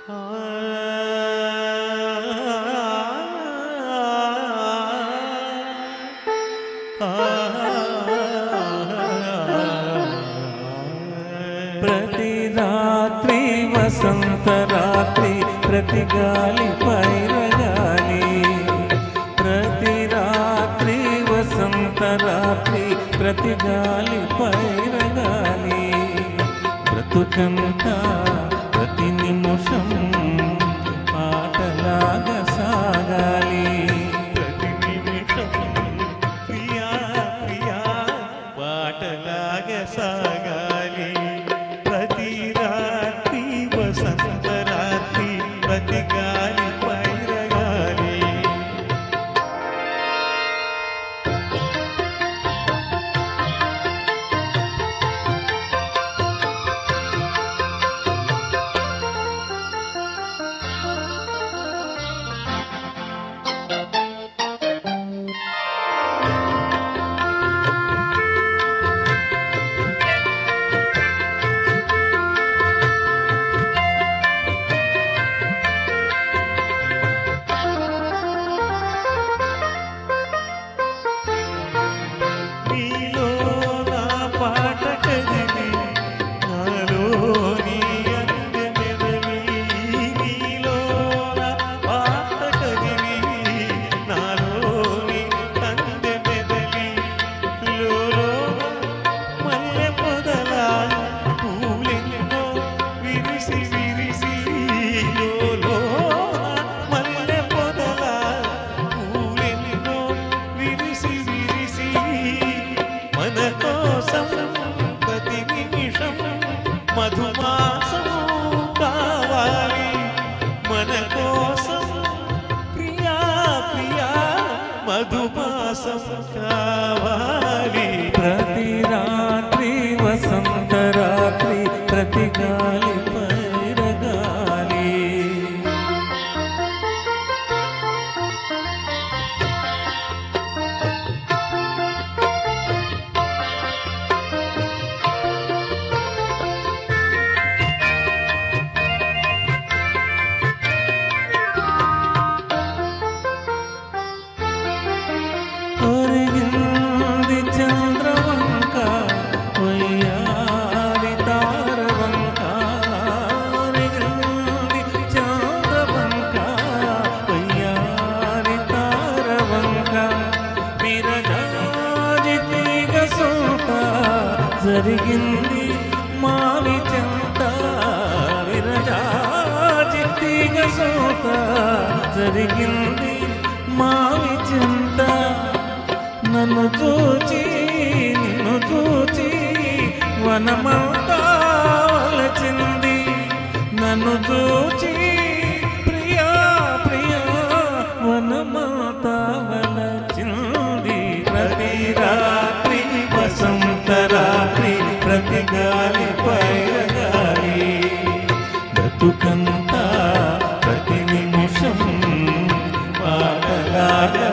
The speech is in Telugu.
ప్రతి రాత్రి వసంత రాత్రి ప్రతి గాలి పైరగాలి, ప్రతి రాత్రి వసంత రాత్రి ప్రతి గాలి పైరగాలి, బ్రతుకంతా ప్రతి నిమిషం పాటలాగా సాగాలి. ప్రతి నిమిషం ప్రియా ప్రియా పాటలాగా సాగాలి. ప్రతి రాత్రి వసంత రాత్రి ప్రతి గాలి పైరగాలి. మధుమాసం కావాలి మన కోసం ప్రియా ప్రియా మధుమాసం కావాలి. ప్రతి రాత్రి వసంత రాత్రి ప్రతి గాలి పైరగాలి. చంద్రవంక వయ్యారి తారవంక, చంద్రవంక వయ్యారి తారవంక, విరజాజితీగ సోత జరిగింది మావి చెంత, విరజాజితీగ సోత జరిగింది మావి చెంత. నన్ను చూచి నిన్ను చూచి వనమంతా వలచింది, నన్ను చూచి ప్రియా ప్రియా వనమంతా వలచింది. ప్రతి రాత్రి వసంత రాత్రి ప్రతి గాలి పైరగాలి, బ్రతుకంతా ప్రతి నిమిషం పాటలాగా